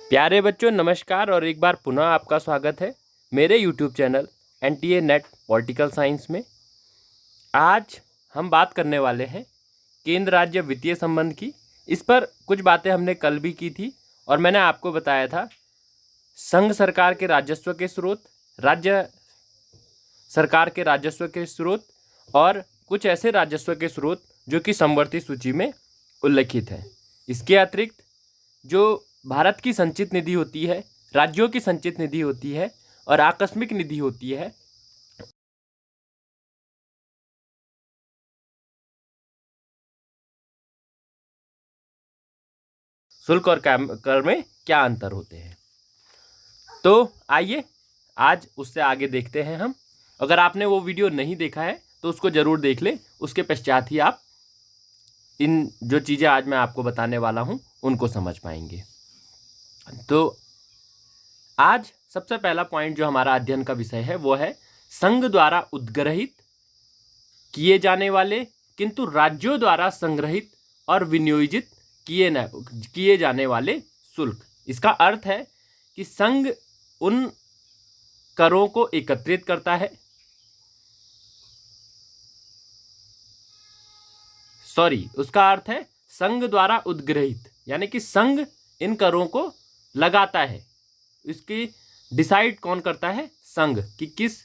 प्यारे बच्चों नमस्कार और एक बार पुनः आपका स्वागत है मेरे YouTube channel NTA net political science में। आज हम बात करने वाले हैं केंद्र राज्य वित्तीय संबंध की। इस पर कुछ बातें हमने कल भी की थी और मैंने आपको बताया था संघ सरकार के राजस्व के स्रोत, राज्य सरकार के राजस्व के स्रोत और कुछ ऐसे राजस्व के स्रोत जो कि समवर्ती सूची में उल्लेखित है। इसके अतिरिक्त जो भारत की संचित निधि होती है, राज्यों की संचित निधि होती है और आकस्मिक निधि होती है, शुल्क और कर में क्या अंतर होते हैं। तो आइए आज उससे आगे देखते हैं हम। अगर आपने वो वीडियो नहीं देखा है तो उसको ज़रूर देख लें, उसके पश्चात ही आप इन जो चीज़ें आज मैं आपको बताने वाला हूँ उनको समझ पाएंगे। तो आज सबसे पहला पॉइंट जो हमारा अध्ययन का विषय है वो है संघ द्वारा उद्ग्रहित किए जाने वाले किंतु राज्यों द्वारा संग्रहित और विनियोजित किए जाने वाले शुल्क। इसका अर्थ है कि संघ उन करों को एकत्रित करता है, उसका अर्थ है संघ द्वारा उद्ग्रहित, यानी कि संघ इन करों को लगाता है। इसकी डिसाइड कौन करता है? संघ। कि किस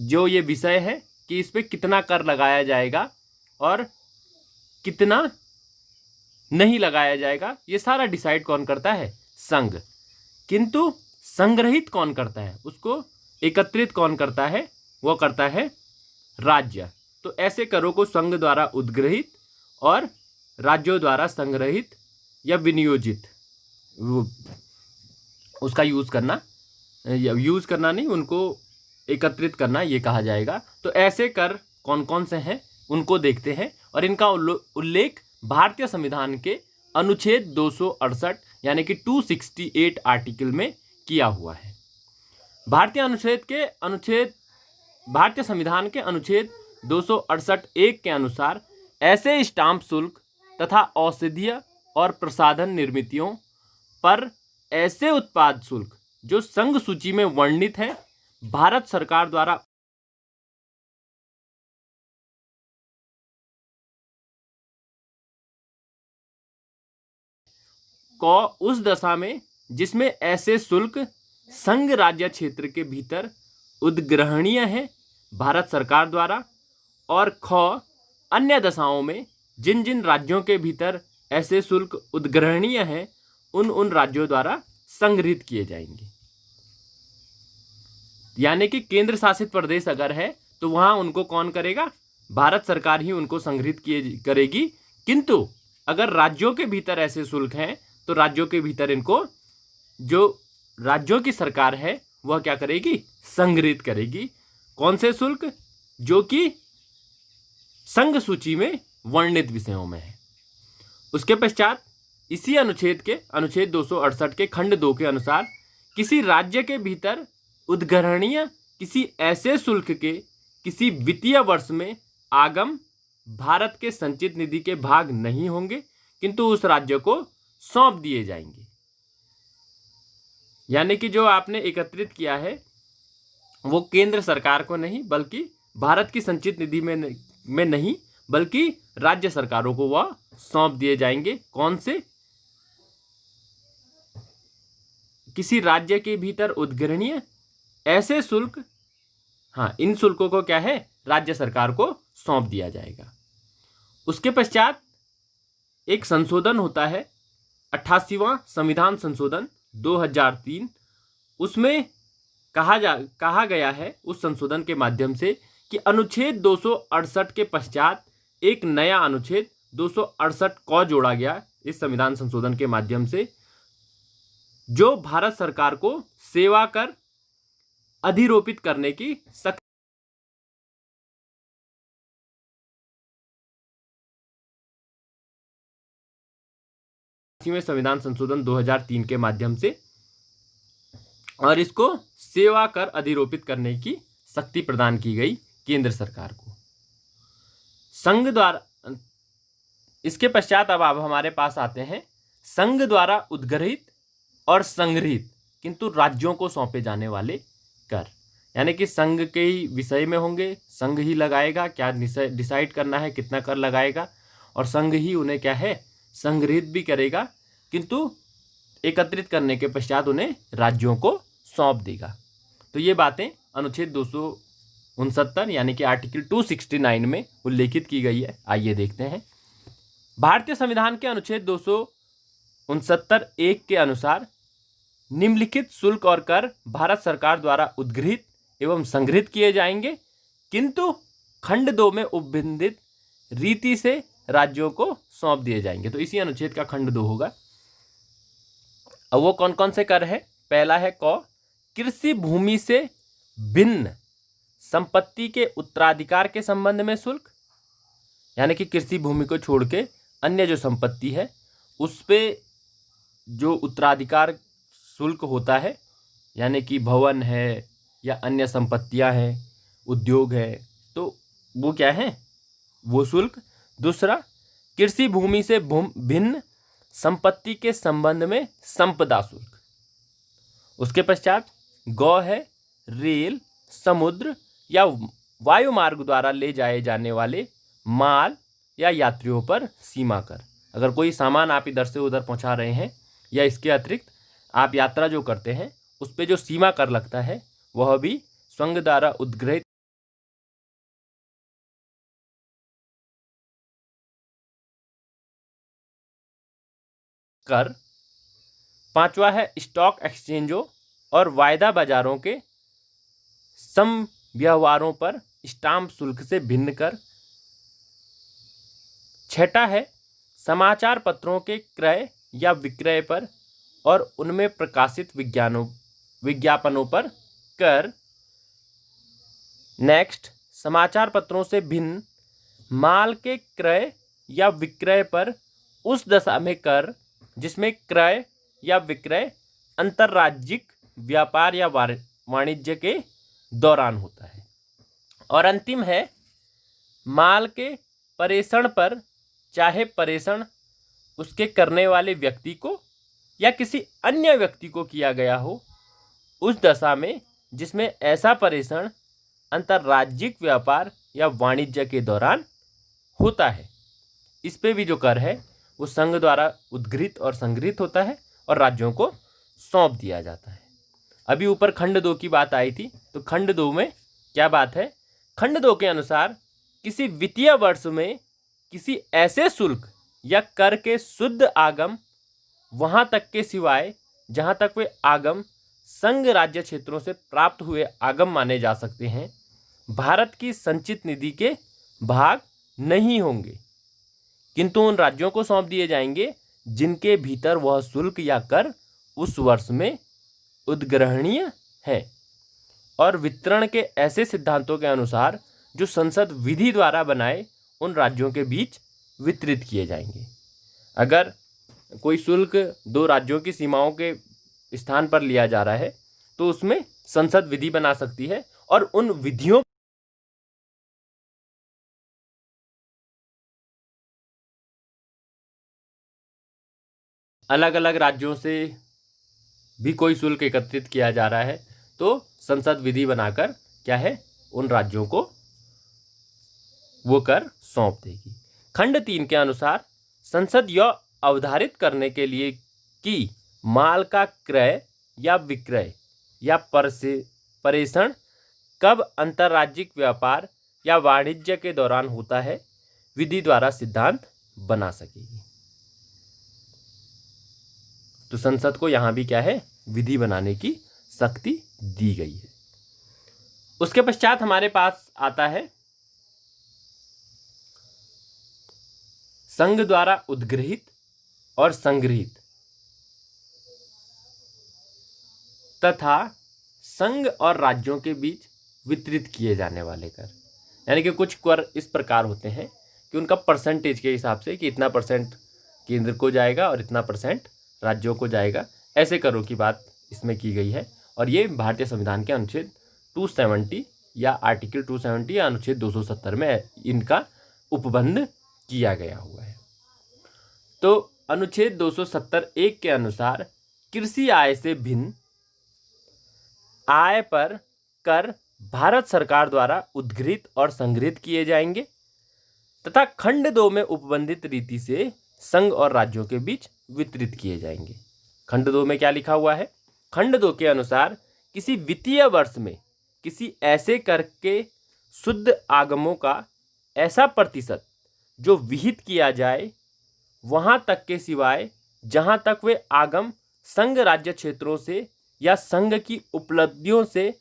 जो ये विषय है कि इस पे कितना कर लगाया जाएगा और कितना नहीं लगाया जाएगा, ये सारा डिसाइड कौन करता है? संघ। किंतु संग्रहित कौन करता है, उसको एकत्रित कौन करता है? वो करता है राज्य। तो ऐसे करों को संघ द्वारा उद्ग्रहित और राज्यों द्वारा संग्रहित या विनियोजित उसका यूज़ करना नहीं, उनको एकत्रित करना ये कहा जाएगा। तो ऐसे कर कौन कौन से हैं उनको देखते हैं और इनका उल्लेख भारतीय संविधान के अनुच्छेद 268 यानी कि 268 आर्टिकल में किया हुआ है। भारतीय संविधान के अनुच्छेद 268(1) के अनुसार ऐसे स्टाम्प शुल्क तथा औषधीय और प्रसाधन निर्मितियों पर ऐसे उत्पाद शुल्क जो संघ सूची में वर्णित है, भारत सरकार द्वारा को उस दशा में जिसमें ऐसे शुल्क संघ राज्य क्षेत्र के भीतर उद्ग्रहणीय है भारत सरकार द्वारा, और अन्य दशाओं में जिन जिन राज्यों के भीतर ऐसे शुल्क उद्ग्रहणीय है उन राज्यों द्वारा संग्रहित किए जाएंगे। यानी कि केंद्र शासित प्रदेश अगर है तो वहां उनको कौन करेगा? भारत सरकार ही उनको संग्रहित करेगी। किंतु अगर राज्यों के भीतर ऐसे शुल्क हैं तो राज्यों के भीतर इनको जो राज्यों की सरकार है वह क्या करेगी? संग्रहित करेगी। कौन से शुल्क? जो कि संघ सूची में वर्णित विषयों में है। उसके पश्चात इसी अनुच्छेद 268 के खंड 2 के अनुसार किसी राज्य के भीतर उद्ग्रहणीय किसी ऐसे शुल्क के किसी वित्तीय वर्ष में आगम भारत के संचित निधि के भाग नहीं होंगे किंतु उस राज्य को सौंप दिए जाएंगे। यानी कि जो आपने एकत्रित किया है वो केंद्र सरकार को नहीं बल्कि भारत की संचित निधि में नहीं बल्कि राज्य सरकारों को वह सौंप दिए जाएंगे। कौन से? किसी राज्य के भीतर उद्ग्रहणीय ऐसे शुल्क, हाँ, इन शुल्कों को क्या है? राज्य सरकार को सौंप दिया जाएगा। उसके पश्चात एक संशोधन होता है 88वां संविधान संशोधन 2003। उसमें कहा गया है उस संशोधन के माध्यम से कि अनुच्छेद 268 के पश्चात एक नया अनुच्छेद 268 को जोड़ा गया इस संविधान संशोधन के माध्यम से, जो भारत सरकार को सेवा कर अधिरोपित करने की संविधान संशोधन 2003 के माध्यम से, और इसको सेवा कर अधिरोपित करने की शक्ति प्रदान की गई केंद्र सरकार को संघ द्वारा। इसके पश्चात अब हमारे पास आते हैं संघ द्वारा उद्ग्रहित और संग्रहित किंतु राज्यों को सौंपे जाने वाले कर, यानी कि संघ के ही विषय में होंगे, संघ ही लगाएगा क्या डिसाइड करना है कितना कर लगाएगा, और संघ ही उन्हें क्या है संग्रहित भी करेगा, किंतु एकत्रित करने के पश्चात उन्हें राज्यों को सौंप देगा। तो ये बातें अनुच्छेद 269 यानी कि आर्टिकल 269 में उल्लेखित की गई है। आइए देखते हैं। भारतीय संविधान के अनुच्छेद 269(1) के अनुसार निम्नलिखित शुल्क और कर भारत सरकार द्वारा उद्गृहित एवं संग्रहित किए जाएंगे, किंतु खंड 2 में उपबंधित रीति से राज्यों को सौंप दिए जाएंगे। तो इसी अनुच्छेद का खंड 2 होगा। अब वो कौन कौन से कर है? पहला है क, कृषि भूमि से भिन्न संपत्ति के उत्तराधिकार के संबंध में शुल्क, यानी कि कृषि भूमि को छोड़ के अन्य जो संपत्ति है उस पे जो उत्तराधिकार शुल्क होता है, यानी कि भवन है या अन्य संपत्तियां हैं, उद्योग है, तो वो क्या है वो शुल्क। दूसरा, कृषि भूमि से भिन्न संपत्ति के संबंध में संपदा शुल्क। उसके पश्चात गौ है रेल, समुद्र या वायु मार्ग द्वारा ले जाए जाने वाले माल या यात्रियों पर सीमा कर। अगर कोई सामान आप इधर से उधर पहुंचा रहे हैं या इसके अतिरिक्त आप यात्रा जो करते हैं उस पे जो सीमा कर लगता है वह भी संघ द्वारा उद्गृहित कर। पांचवा है स्टॉक एक्सचेंजों और वायदा बाजारों के समव्यवहारों पर स्टाम्प शुल्क से भिन्न कर। छठा है समाचार पत्रों के क्रय या विक्रय पर और उनमें प्रकाशित विज्ञापनों पर कर। नेक्स्ट, समाचार पत्रों से भिन्न माल के क्रय या विक्रय पर उस दशा में कर जिसमें क्रय या विक्रय अंतर्राज्यिक व्यापार या वाणिज्य के दौरान होता है। और अंतिम है माल के प्रेषण पर, चाहे प्रेषण उसके करने वाले व्यक्ति को या किसी अन्य व्यक्ति को किया गया हो, उस दशा में जिसमें ऐसा प्रेषण अंतर्राज्यिक व्यापार या वाणिज्य के दौरान होता है। इस पे भी जो कर है वो संघ द्वारा उद्गृहित और संग्रहित होता है और राज्यों को सौंप दिया जाता है। अभी ऊपर खंड 2 की बात आई थी, तो खंड 2 में क्या बात है? खंड 2 के अनुसार किसी वित्तीय वर्ष में किसी ऐसे शुल्क या कर के शुद्ध आगम वहां तक के सिवाय जहां तक वे आगम संघ राज्य क्षेत्रों से प्राप्त हुए आगम माने जा सकते हैं, भारत की संचित निधि के भाग नहीं होंगे, किंतु उन राज्यों को सौंप दिए जाएंगे जिनके भीतर वह शुल्क या कर उस वर्ष में उद्ग्रहणीय है और वितरण के ऐसे सिद्धांतों के अनुसार जो संसद विधि द्वारा बनाए उन राज्यों के बीच वितरित किए जाएंगे। अगर कोई शुल्क दो राज्यों की सीमाओं के स्थान पर लिया जा रहा है तो उसमें संसद विधि बना सकती है और उन विधियों अलग अलग राज्यों से भी कोई शुल्क एकत्रित किया जा रहा है तो संसद विधि बनाकर क्या है उन राज्यों को वो कर सौंप देगी। खंड 3 के अनुसार संसद यह अवधारित करने के लिए कि माल का क्रय या विक्रय या प्रेषण कब अंतर्राज्यिक व्यापार या वाणिज्य के दौरान होता है, विधि द्वारा सिद्धांत बना सकेगी। तो संसद को यहां भी क्या है विधि बनाने की शक्ति दी गई है। उसके पश्चात हमारे पास आता है संघ द्वारा उद्गृहित और संग्रहित तथा संघ और राज्यों के बीच वितरित किए जाने वाले कर। यानी कि कुछ कर इस प्रकार होते हैं कि उनका परसेंटेज के हिसाब से कि इतना परसेंट केंद्र को जाएगा और इतना परसेंट राज्यों को जाएगा, ऐसे करों की बात इसमें की गई है। और ये भारतीय संविधान के अनुच्छेद 270 या आर्टिकल 270 या अनुच्छेद 270 में इनका उपबंध किया गया हुआ है। तो अनुच्छेद 270(1) के अनुसार कृषि आय से भिन्न आय पर कर भारत सरकार द्वारा उद्घृत और संग्रहित किए जाएंगे तथा खंड 2 में उपबंधित रीति से संघ और राज्यों के बीच वितरित किए जाएंगे। खंड 2 में क्या लिखा हुआ है? खंड 2 के अनुसार किसी वित्तीय वर्ष में किसी ऐसे कर के शुद्ध आगमों का ऐसा प्रतिशत जो विहित किया जाए वहां तक के सिवाय जहां तक वे आगम संघ राज्य क्षेत्रों से या संघ की उपलब्धियों से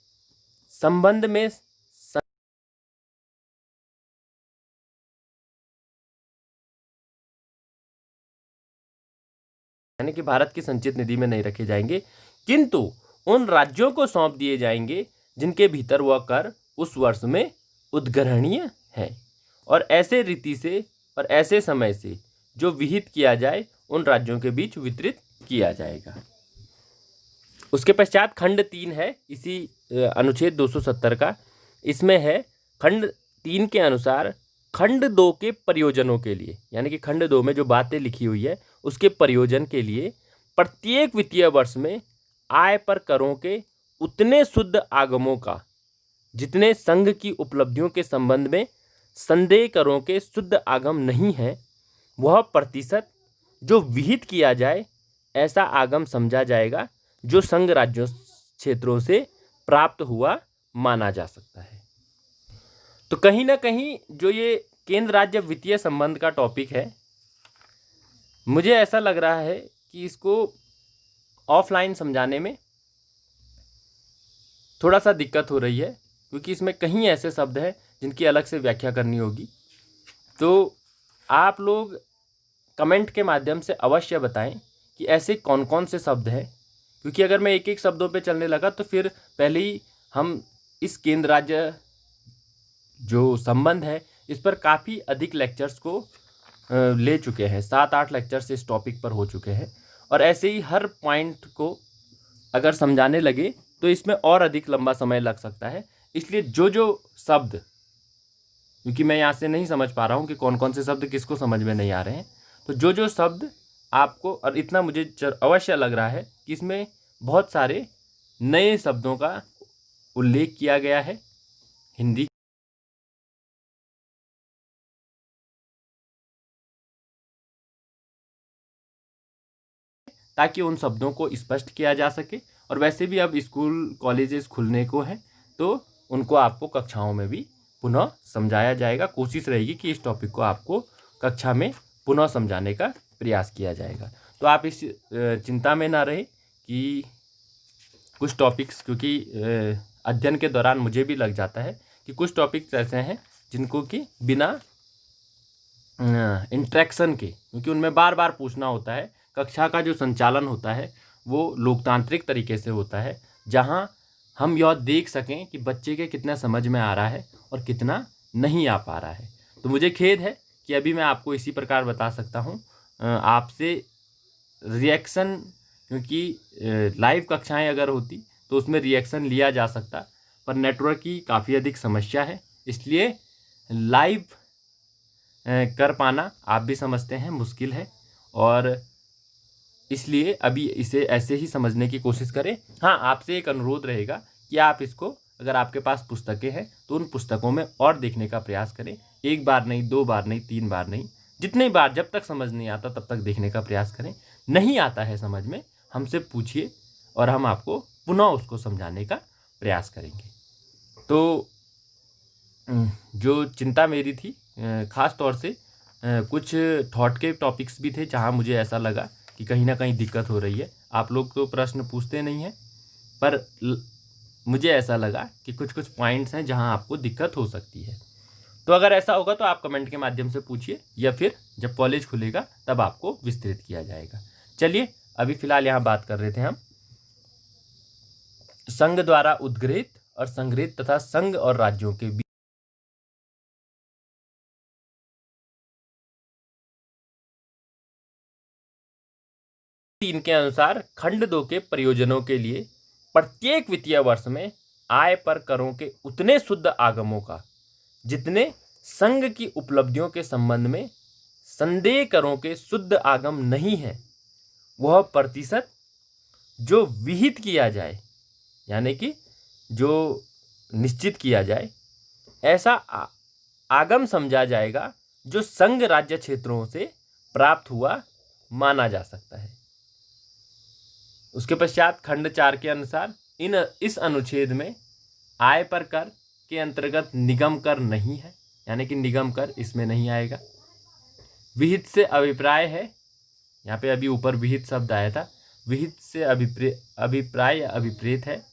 संबंध में यानी कि भारत की संचित निधि में नहीं रखे जाएंगे, किंतु उन राज्यों को सौंप दिए जाएंगे जिनके भीतर वह कर उस वर्ष में उद्ग्रहणीय है और ऐसे रीति से और ऐसे समय से जो विहित किया जाए उन राज्यों के बीच वितरित किया जाएगा। उसके पश्चात खंड 3 है इसी अनुच्छेद 270 का। इसमें है खंड 3 के अनुसार खंड 2 के प्रयोजनों के लिए, यानी कि खंड 2 में जो बातें लिखी हुई है उसके प्रयोजन के लिए प्रत्येक वित्तीय वर्ष में आय पर करों के उतने शुद्ध आगमों का जितने संघ की उपलब्धियों के संबंध में संदेह करों के शुद्ध आगम नहीं है, वह प्रतिशत जो विहित किया जाए ऐसा आगम समझा जाएगा जो संघ राज्यों क्षेत्रों से प्राप्त हुआ माना जा सकता है। तो कहीं ना कहीं जो ये केंद्र राज्य वित्तीय संबंध का टॉपिक है, मुझे ऐसा लग रहा है कि इसको ऑफलाइन समझाने में थोड़ा सा दिक्कत हो रही है, क्योंकि इसमें कहीं ऐसे शब्द हैं जिनकी अलग से व्याख्या करनी होगी। तो आप लोग कमेंट के माध्यम से अवश्य बताएं कि ऐसे कौन कौन से शब्द हैं, क्योंकि अगर मैं एक एक शब्दों पे चलने लगा तो फिर पहले ही हम इस केंद्र राज्य जो संबंध है इस पर काफ़ी अधिक लेक्चर्स को ले चुके हैं। 7-8 लेक्चर्स इस टॉपिक पर हो चुके हैं और ऐसे ही हर पॉइंट को अगर समझाने लगे तो इसमें और अधिक लंबा समय लग सकता है। इसलिए जो जो शब्द, क्योंकि मैं यहाँ से नहीं समझ पा रहा हूँ कि कौन कौन से शब्द किसको समझ में नहीं आ रहे हैं, तो जो जो शब्द आपको, और इतना मुझे अवश्य लग रहा है कि इसमें बहुत सारे नए शब्दों का उल्लेख किया गया है हिंदी, ताकि उन शब्दों को स्पष्ट किया जा सके। और वैसे भी अब स्कूल कॉलेजेस खुलने को हैं तो उनको आपको कक्षाओं में भी पुनः समझाया जाएगा। कोशिश रहेगी कि इस टॉपिक को आपको कक्षा में पुनः समझाने का प्रयास किया जाएगा। तो आप इस चिंता में ना रहे कि कुछ टॉपिक्स, क्योंकि अध्ययन के दौरान मुझे भी लग जाता है कि कुछ टॉपिक्स ऐसे हैं जिनको कि बिना इंट्रैक्शन के, क्योंकि उनमें बार बार पूछना होता है, कक्षा का जो संचालन होता है वो लोकतांत्रिक तरीके से होता है, जहां हम यह देख सकें कि बच्चे के कितना समझ में आ रहा है और कितना नहीं आ पा रहा है। तो मुझे खेद है कि अभी मैं आपको इसी प्रकार बता सकता हूं। आपसे रिएक्शन, क्योंकि लाइव कक्षाएं अगर होती तो उसमें रिएक्शन लिया जा सकता, पर नेटवर्क की काफ़ी अधिक समस्या है, इसलिए लाइव कर पाना आप भी समझते हैं मुश्किल है, और इसलिए अभी इसे ऐसे ही समझने की कोशिश करें। हाँ, आपसे एक अनुरोध रहेगा कि आप इसको, अगर आपके पास पुस्तकें हैं तो उन पुस्तकों में और देखने का प्रयास करें। 1 बार नहीं, 2 बार नहीं, 3 बार नहीं, जितनी बार, जब तक समझ नहीं आता तब तक देखने का प्रयास करें। नहीं आता है समझ में, हमसे पूछिए और हम आपको पुनः उसको समझाने का प्रयास करेंगे। तो जो चिंता मेरी थी, ख़ास तौर से कुछ थॉट के टॉपिक्स भी थे जहाँ मुझे ऐसा लगा कि कहीं ना कहीं दिक्कत हो रही है। आप लोग तो प्रश्न पूछते नहीं हैं, पर मुझे ऐसा लगा कि कुछ कुछ पॉइंट्स हैं जहां आपको दिक्कत हो सकती है। तो अगर ऐसा होगा तो आप कमेंट के माध्यम से पूछिए, या फिर जब कॉलेज खुलेगा तब आपको विस्तृत किया जाएगा। चलिए, अभी फिलहाल यहाँ बात कर रहे थे हम संघ द्वारा उद्गृहित और संग्रहित तथा संघ और राज्यों के बीच। 3 के अनुसार खंड 2 के प्रयोजनों के लिए प्रत्येक वित्तीय वर्ष में आय पर करों के उतने शुद्ध आगमों का जितने संघ की उपलब्धियों के संबंध में संदेह करों के शुद्ध आगम नहीं है, वह प्रतिशत जो विहित किया जाए, यानी कि जो निश्चित किया जाए, ऐसा आगम समझा जाएगा जो संघ राज्य क्षेत्रों से प्राप्त हुआ माना जा सकता है। उसके पश्चात खंड 4 के अनुसार इस अनुच्छेद में आय पर कर के अंतर्गत निगम कर नहीं है, यानी कि निगम कर इसमें नहीं आएगा। विहित से अभिप्राय है, यहाँ पे अभी ऊपर विहित शब्द आया था, विहित से अभिप्राय या अभिप्रेत है।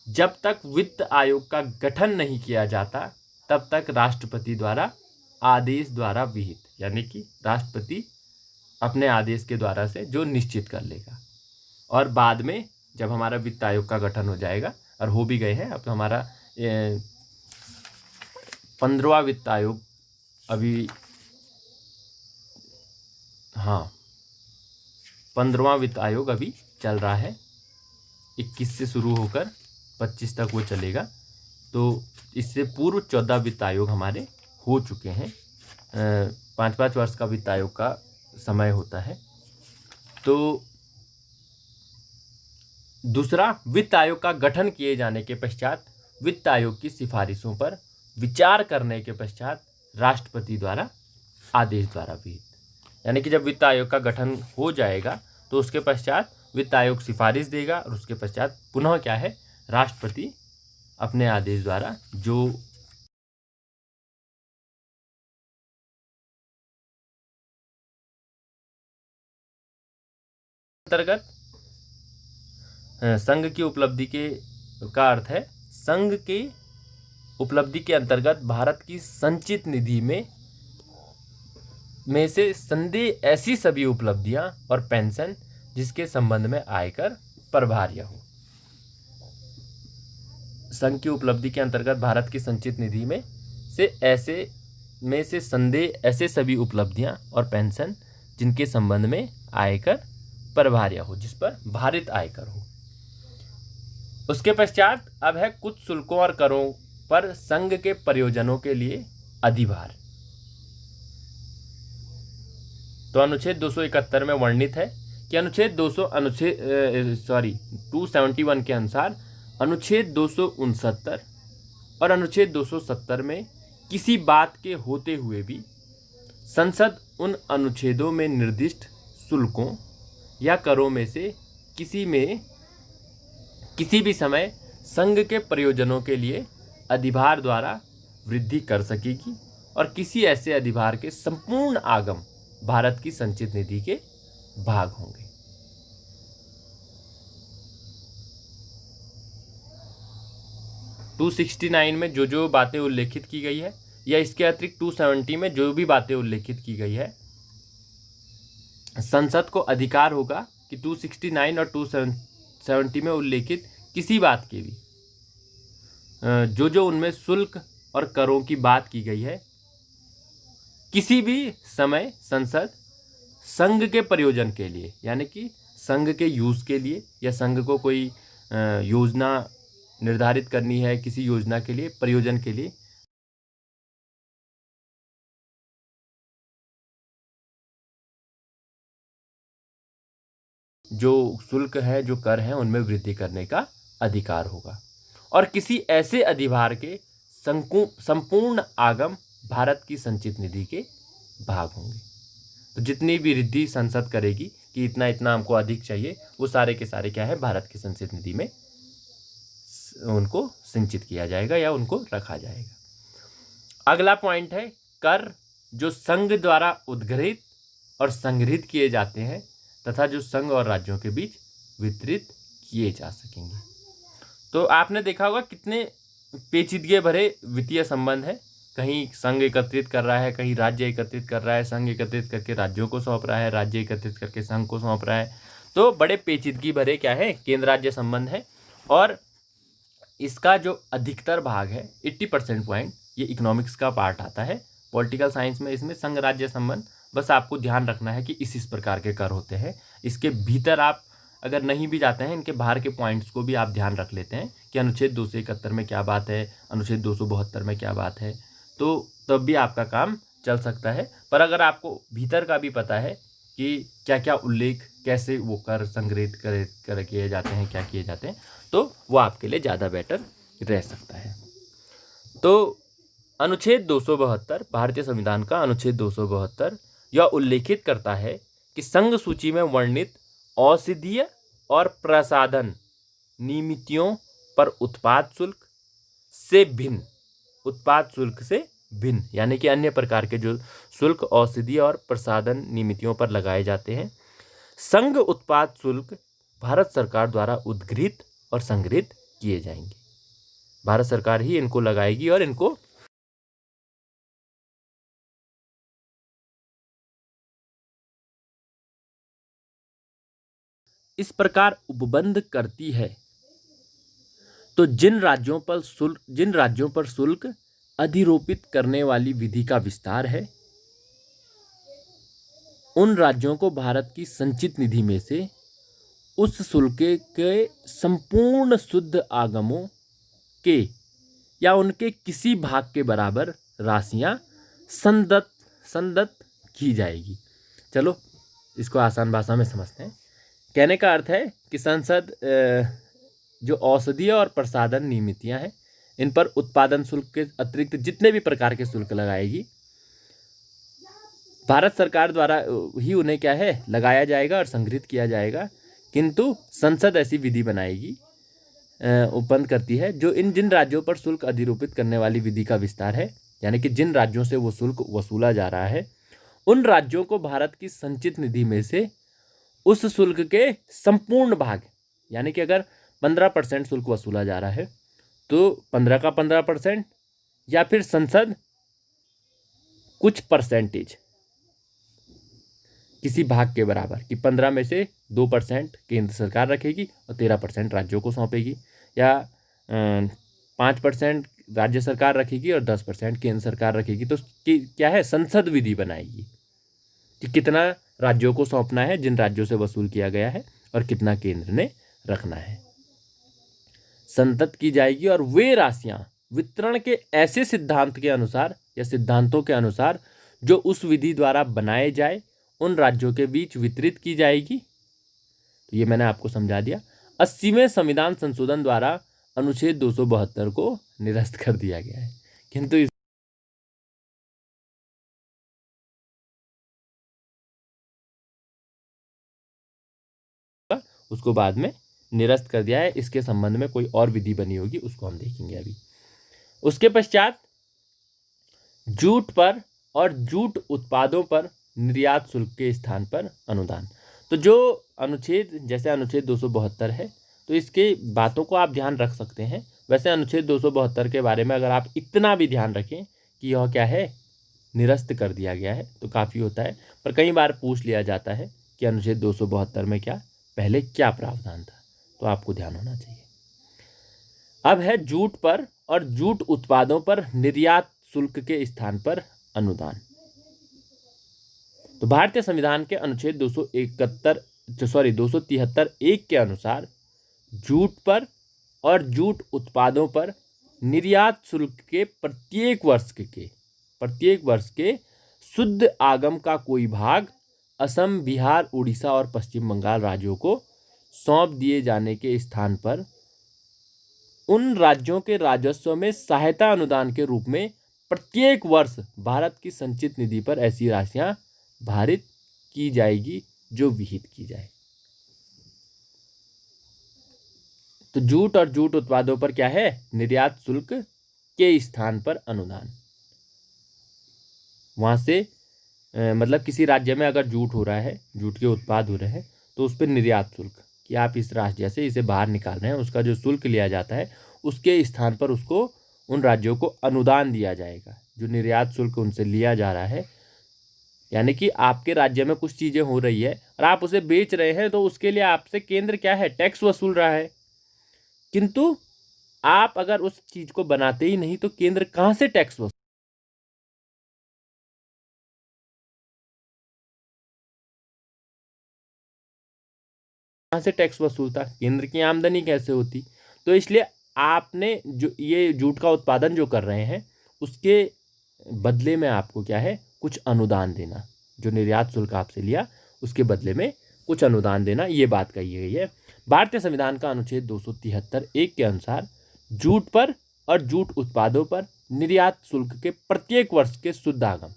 जब तक वित्त आयोग का गठन नहीं किया जाता तब तक राष्ट्रपति द्वारा आदेश द्वारा विहित, यानी कि राष्ट्रपति अपने आदेश के द्वारा से जो निश्चित कर लेगा। और बाद में जब हमारा वित्त आयोग का गठन हो जाएगा, और हो भी गए हैं, अब तो हमारा 15वां वित्त आयोग अभी, हाँ 15वां वित्त आयोग अभी चल रहा है, 21 से शुरू होकर 25 तक वो चलेगा। तो इससे पूर्व 14 वित्त आयोग हमारे हो चुके हैं। 5-5 वर्ष का वित्त आयोग का समय होता है। तो दूसरा, वित्त आयोग का गठन किए जाने के पश्चात वित्त आयोग की सिफारिशों पर विचार करने के पश्चात राष्ट्रपति द्वारा आदेश द्वारा विहित, यानी कि जब वित्त आयोग का गठन हो जाएगा तो उसके पश्चात वित्त आयोग सिफारिश देगा, और उसके पश्चात पुनः क्या है, राष्ट्रपति अपने आदेश द्वारा जो अंतर्गत संघ की उपलब्धि के का अर्थ है, संघ के उपलब्धि के अंतर्गत भारत की संचित निधि में से संदेह ऐसी सभी उपलब्धियां और पेंशन जिसके संबंध में आयकर प्रभार्य हो। संघ की उपलब्धि के अंतर्गत भारत की संचित निधि में से संदेह ऐसे सभी उपलब्धियां और पेंशन जिनके संबंध में आयकर प्रभार्य हो, जिस पर भारित आयकर हो। उसके पश्चात अब है कुछ शुल्कों और करों पर संघ के प्रयोजनों के लिए अधिभार। तो अनुच्छेद 271 में वर्णित है कि अनुच्छेद 271 के अनुसार अनुच्छेद 269 और अनुच्छेद 270 में किसी बात के होते हुए भी संसद उन अनुच्छेदों में निर्दिष्ट शुल्कों या करों में से किसी भी समय संघ के प्रयोजनों के लिए अधिभार द्वारा वृद्धि कर सकेगी, और किसी ऐसे अधिभार के संपूर्ण आगम भारत की संचित निधि के भाग होंगे। टू 269 में जो बातें उल्लेखित की गई है, या इसके अतिरिक्त 270 में जो भी बातें उल्लेखित की गई है, संसद को अधिकार होगा कि 269 और 270 में उल्लेखित किसी बात के भी जो उनमें शुल्क और करों की बात की गई है, किसी भी समय संसद संघ के प्रयोजन के लिए, यानी कि संघ के यूज के लिए, या संघ को कोई योजना निर्धारित करनी है, किसी योजना के लिए, प्रयोजन के लिए, जो शुल्क है, जो कर है, उनमें वृद्धि करने का अधिकार होगा। और किसी ऐसे अधिभार के संपूर्ण आगम भारत की संचित निधि के भाग होंगे। तो जितनी भी वृद्धि संसद करेगी कि इतना इतना हमको अधिक चाहिए, वो सारे के सारे क्या है, भारत की संचित निधि में उनको संचित किया जाएगा या उनको रखा जाएगा। अगला पॉइंट है कर जो संघ द्वारा उद्घृत और संग्रहित किए जाते हैं तथा जो संघ और राज्यों के बीच वितरित किए जा सकेंगे। तो आपने देखा होगा कितने पेचीदगी भरे वित्तीय संबंध है। कहीं संघ एकत्रित कर रहा है, कहीं राज्य एकत्रित कर रहा है, संघ एकत्रित करके राज्यों को सौंप रहा है, राज्य एकत्रित करके संघ को सौंप रहा है। तो बड़े पेचीदगी भरे क्या है, केंद्र राज्य संबंध है। और इसका जो अधिकतर भाग है 80% पॉइंट, ये इकोनॉमिक्स का पार्ट आता है। पॉलिटिकल साइंस में इसमें संघ राज्य संबंध, बस आपको ध्यान रखना है कि इस प्रकार के कर होते हैं। इसके भीतर आप अगर नहीं भी जाते हैं, इनके बाहर के पॉइंट्स को भी आप ध्यान रख लेते हैं कि अनुच्छेद 271 में क्या बात है, अनुच्छेद 272 में क्या बात है, तो तब भी आपका काम चल सकता है। पर अगर आपको भीतर का भी पता है कि क्या क्या उल्लेख, कैसे वो कर संग्रहित कर किए जाते हैं, क्या किए जाते हैं, तो वो आपके लिए ज़्यादा बेटर रह सकता है। तो अनुच्छेद 272 भारतीय संविधान का अनुच्छेद 272 यह उल्लेखित करता है कि संघ सूची में वर्णित औषधीय और प्रसाधन नीतियों पर उत्पाद शुल्क से भिन्न, उत्पाद शुल्क से भिन्न यानी कि अन्य प्रकार के जो शुल्क औषधीय और प्रसाधन नीतियों पर लगाए जाते हैं, संघ उत्पाद शुल्क भारत सरकार द्वारा उद्गृहित और संग्रहित किए जाएंगे। भारत सरकार ही इनको लगाएगी और इनको इस प्रकार उपबंध करती है। तो जिन राज्यों पर शुल्क अधिरोपित करने वाली विधि का विस्तार है, उन राज्यों को भारत की संचित निधि में से उस शुल्क के संपूर्ण शुद्ध आगमों के या उनके किसी भाग के बराबर राशियां संदत्त की जाएगी। चलो इसको आसान भाषा में समझते हैं। कहने का अर्थ है कि संसद जो औषधीय और प्रसाधन नीतियां हैं, इन पर उत्पादन शुल्क के अतिरिक्त जितने भी प्रकार के शुल्क लगाएगी, भारत सरकार द्वारा ही उन्हें क्या है लगाया जाएगा और संग्रहित किया जाएगा। किंतु संसद ऐसी विधि बनाएगी, उपबंध करती है, जो जिन राज्यों पर शुल्क अधिरोपित करने वाली विधि का विस्तार है, यानी कि जिन राज्यों से वो शुल्क वसूला जा रहा है, उन राज्यों को भारत की संचित निधि में से उस शुल्क के संपूर्ण भाग, यानी कि अगर 15% शुल्क वसूला जा रहा है तो 15 का 15% या फिर संसद कुछ परसेंटेज किसी भाग के बराबर कि 15 में से 2% केंद्र सरकार रखेगी और 13% राज्यों को सौंपेगी, या 5% राज्य सरकार रखेगी और 10% केंद्र सरकार रखेगी। तो क्या है, संसद विधि बनाएगी कि कितना राज्यों को सौंपना है जिन राज्यों से वसूल किया गया है और कितना केंद्र ने रखना है, संतत की जाएगी। और वे राशियां वितरण के ऐसे सिद्धांत के अनुसार या सिद्धांतों के अनुसार जो उस विधि द्वारा बनाए जाए उन राज्यों के बीच वितरित की जाएगी। तो ये मैंने आपको समझा दिया। 80वें संविधान संशोधन द्वारा अनुच्छेद 272 को निरस्त कर दिया गया है, किंतु उसको बाद में निरस्त कर दिया है। इसके संबंध में कोई और विधि बनी होगी, उसको हम देखेंगे अभी। उसके पश्चात जूट पर और जूट उत्पादों पर निर्यात शुल्क के स्थान पर अनुदान। तो जो अनुच्छेद, जैसे अनुच्छेद 272 है, तो इसके बातों को आप ध्यान रख सकते हैं। वैसे अनुच्छेद 272 के बारे में अगर आप इतना भी ध्यान रखें कि यह क्या है, निरस्त कर दिया गया है, तो काफ़ी होता है। पर कई बार पूछ लिया जाता है कि अनुच्छेद 272 में क्या पहले क्या प्रावधान था, तो आपको ध्यान होना चाहिए। अब है जूट पर और जूट उत्पादों पर निर्यात शुल्क के स्थान पर अनुदान। तो भारतीय संविधान के अनुच्छेद 273(1) के अनुसार जूट पर और जूट उत्पादों पर निर्यात शुल्क के प्रत्येक वर्ष के शुद्ध आगम का कोई भाग असम, बिहार, उड़ीसा और पश्चिम बंगाल राज्यों को सौंप दिए जाने के स्थान पर उन राज्यों के राजस्व में सहायता अनुदान के रूप में प्रत्येक वर्ष भारत की संचित निधि पर ऐसी राशियां भारित की जाएगी जो विहित की जाए। तो जूट और जूट उत्पादों पर क्या है, निर्यात शुल्क के स्थान पर अनुदान। वहां से मतलब किसी राज्य में अगर जूट हो रहा है, जूट के उत्पाद हो रहे हैं, तो उस पर निर्यात शुल्क कि आप इस राज्य जैसे इसे बाहर निकाल रहे हैं, उसका जो शुल्क लिया जाता है उसके स्थान पर उसको उन राज्यों को अनुदान दिया जाएगा जो निर्यात शुल्क उनसे लिया जा रहा है। यानी कि आपके राज्य में कुछ चीज़ें हो रही है और आप उसे बेच रहे हैं, तो उसके लिए आपसे केंद्र क्या है, टैक्स वसूल रहा है। किंतु आप अगर उस चीज़ को बनाते ही नहीं तो केंद्र कहाँ से टैक्स वसूल, कहाँ से टैक्स वसूलता, केंद्र की आमदनी कैसे होती। तो इसलिए आपने जो ये जूट का उत्पादन जो कर रहे हैं उसके बदले में आपको क्या है, कुछ अनुदान देना, जो निर्यात शुल्क आपसे लिया उसके बदले में कुछ अनुदान देना, ये बात कही गई है। भारतीय संविधान का अनुच्छेद 273(1) के अनुसार जूट पर और जूट उत्पादों पर निर्यात शुल्क के प्रत्येक वर्ष के शुद्ध आगम,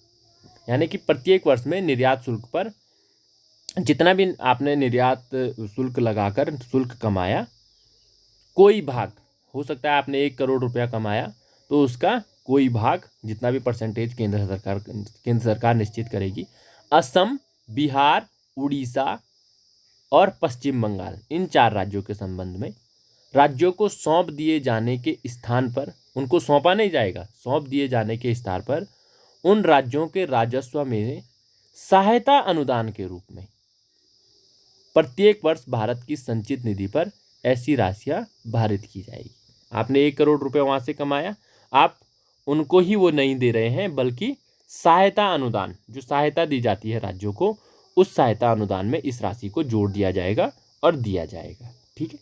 यानी कि प्रत्येक वर्ष में निर्यात शुल्क पर जितना भी आपने निर्यात शुल्क लगाकर शुल्क कमाया, कोई भाग, हो सकता है आपने 1 करोड़ रुपया कमाया तो उसका कोई भाग, जितना भी परसेंटेज केंद्र सरकार निश्चित करेगी, असम, बिहार, उड़ीसा और पश्चिम बंगाल, इन 4 राज्यों के संबंध में राज्यों को सौंप दिए जाने के स्थान पर, उनको सौंपा नहीं जाएगा, सौंप दिए जाने के स्थान पर उन राज्यों के राजस्व में सहायता अनुदान के रूप में प्रत्येक वर्ष भारत की संचित निधि पर ऐसी राशियां भारित की जाएगी। आपने 1 करोड़ रुपए वहां से कमाया, आप उनको ही वो नहीं दे रहे हैं, बल्कि सहायता अनुदान, जो सहायता दी जाती है राज्यों को, उस सहायता अनुदान में इस राशि को जोड़ दिया जाएगा और दिया जाएगा। ठीक है।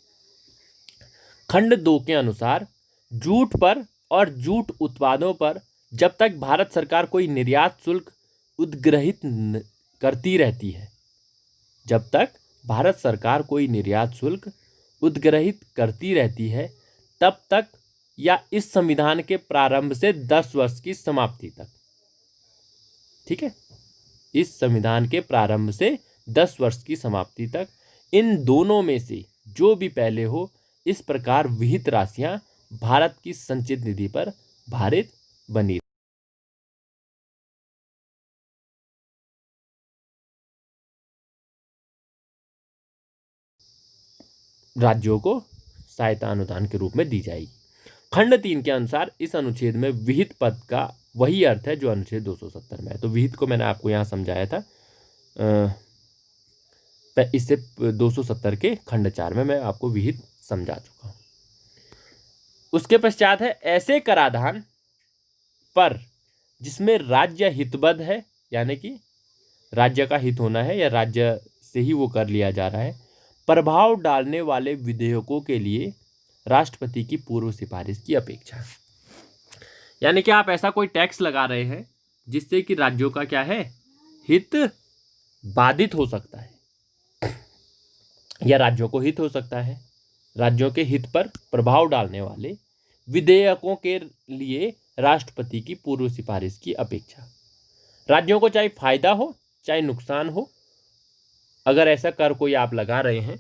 खंड 2 के अनुसार जूट पर और जूट उत्पादों पर जब तक भारत सरकार कोई निर्यात शुल्क उद्ग्रहित करती रहती है, जब तक भारत सरकार कोई निर्यात शुल्क उद्ग्रहित करती रहती है, तब तक या इस संविधान के प्रारंभ से 10 वर्ष की समाप्ति तक, ठीक है, इस संविधान के प्रारंभ से 10 वर्ष की समाप्ति तक, इन दोनों में से जो भी पहले हो, इस प्रकार विहित राशियां भारत की संचित निधि पर भारित बनी राज्यों को सहायता अनुदान के रूप में दी जाएगी। खंड 3 के अनुसार इस अनुच्छेद में विहित पद का वही अर्थ है जो अनुच्छेद 270 में है। तो विहित को मैंने आपको यहाँ समझाया था, इससे 270 के खंड 4 में मैं आपको विहित समझा चुका हूँ। उसके पश्चात है ऐसे कराधान पर जिसमें राज्य हितबद्ध है, यानी कि राज्य का हित होना है या राज्य से ही वो कर लिया जा रहा है, प्रभाव डालने वाले विधेयकों के लिए राष्ट्रपति की पूर्व सिफारिश की अपेक्षा। यानी कि आप ऐसा कोई टैक्स लगा रहे हैं जिससे कि राज्यों का क्या है, हित बाधित हो सकता है या राज्यों को हित हो सकता है। राज्यों के हित पर प्रभाव डालने वाले विधेयकों के लिए राष्ट्रपति की पूर्व सिफारिश की अपेक्षा। राज्यों को चाहे फायदा हो चाहे नुकसान हो, अगर ऐसा कर कोई आप लगा रहे हैं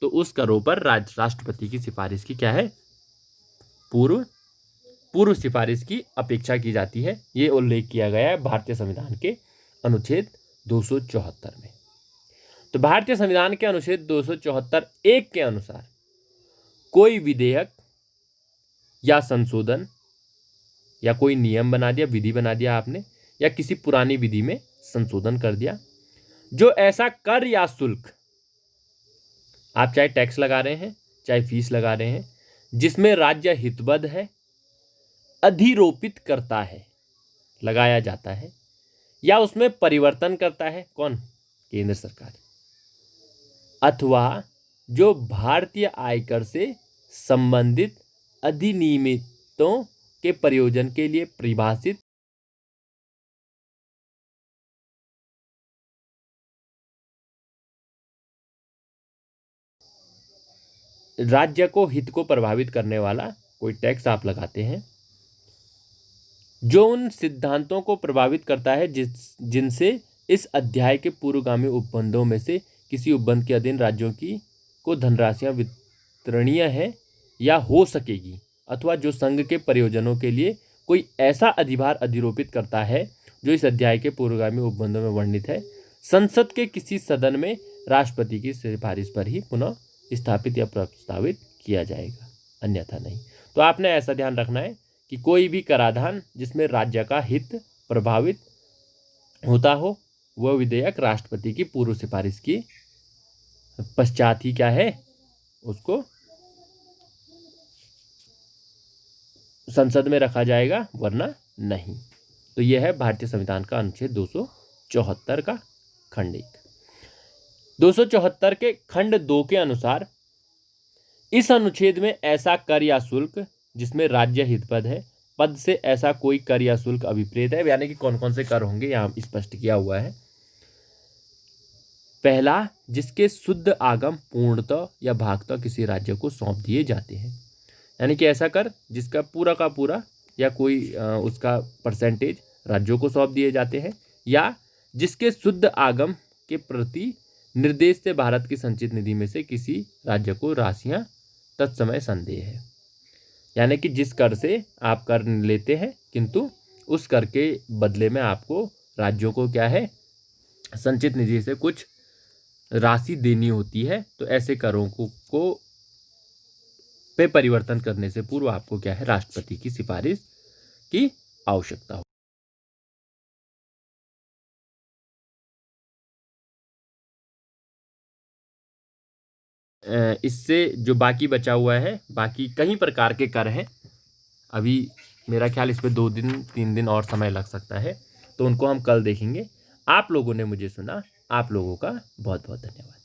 तो उस करों पर राष्ट्रपति की सिफारिश की क्या है, पूर्व सिफारिश की अपेक्षा की जाती है। ये उल्लेख किया गया है भारतीय संविधान के अनुच्छेद 274 में। तो भारतीय संविधान के अनुच्छेद 274(1) के अनुसार कोई विधेयक या संशोधन या कोई नियम बना दिया, विधि बना दिया आपने, या किसी पुरानी विधि में संशोधन कर दिया, जो ऐसा कर या शुल्क, आप चाहे टैक्स लगा रहे हैं चाहे फीस लगा रहे हैं, जिसमें राज्य हितबद्ध है, अधिरोपित करता है, लगाया जाता है, या उसमें परिवर्तन करता है, कौन, केंद्र सरकार, अथवा जो भारतीय आयकर से संबंधित अधिनियमितों के प्रयोजन के लिए परिभाषित राज्य को हित को प्रभावित करने वाला कोई टैक्स आप लगाते हैं जो उन सिद्धांतों को प्रभावित करता है जिनसे इस अध्याय के पूर्वगामी उपबंधों में से किसी उपबंध के अधीन राज्यों की को धनराशियां वितरणीय है या हो सकेगी, अथवा जो संघ के प्रयोजनों के लिए कोई ऐसा अधिभार अधिरोपित करता है जो इस अध्याय के पूर्वगामी उपबंधों में वर्णित है, संसद के किसी सदन में राष्ट्रपति की सिफारिश पर ही पुनः स्थापित या प्रस्तावित किया जाएगा, अन्यथा नहीं। तो आपने ऐसा ध्यान रखना है कि कोई भी कराधान जिसमें राज्य का हित प्रभावित होता हो, वह विधेयक राष्ट्रपति की पूर्व सिफारिश की पश्चात ही क्या है, उसको संसद में रखा जाएगा, वरना नहीं। तो यह है भारतीय संविधान का अनुच्छेद 274 का खंड 1। 274 के खंड 2 के अनुसार इस अनुच्छेद में ऐसा कर या शुल्क जिसमें राज्य हितबद्ध है, पद से ऐसा कोई कर या शुल्क अभिप्रेत है, यानी कि कौन कौन से कर होंगे यहाँ स्पष्ट किया हुआ है। पहला, जिसके शुद्ध आगम पूर्णतः या भागतः किसी राज्य को सौंप दिए जाते हैं। यानी कि ऐसा कर जिसका पूरा का पूरा या कोई उसका परसेंटेज राज्यों को सौंप दिए जाते हैं, या जिसके शुद्ध आगम के प्रति निर्देश से भारत की संचित निधि में से किसी राज्य को राशियां तत्समय संदेह है। यानी कि जिस कर से आप कर लेते हैं किंतु उस कर के बदले में आपको राज्यों को क्या है, संचित निधि से कुछ राशि देनी होती है, तो ऐसे करों को पे परिवर्तन करने से पूर्व आपको क्या है, राष्ट्रपति की सिफारिश की आवश्यकता हो। इससे जो बाकी बचा हुआ है, बाकी कई प्रकार के कर हैं, अभी मेरा ख्याल इस पे 2-3 दिन और समय लग सकता है, तो उनको हम कल देखेंगे। आप लोगों ने मुझे सुना, आप लोगों का बहुत बहुत धन्यवाद।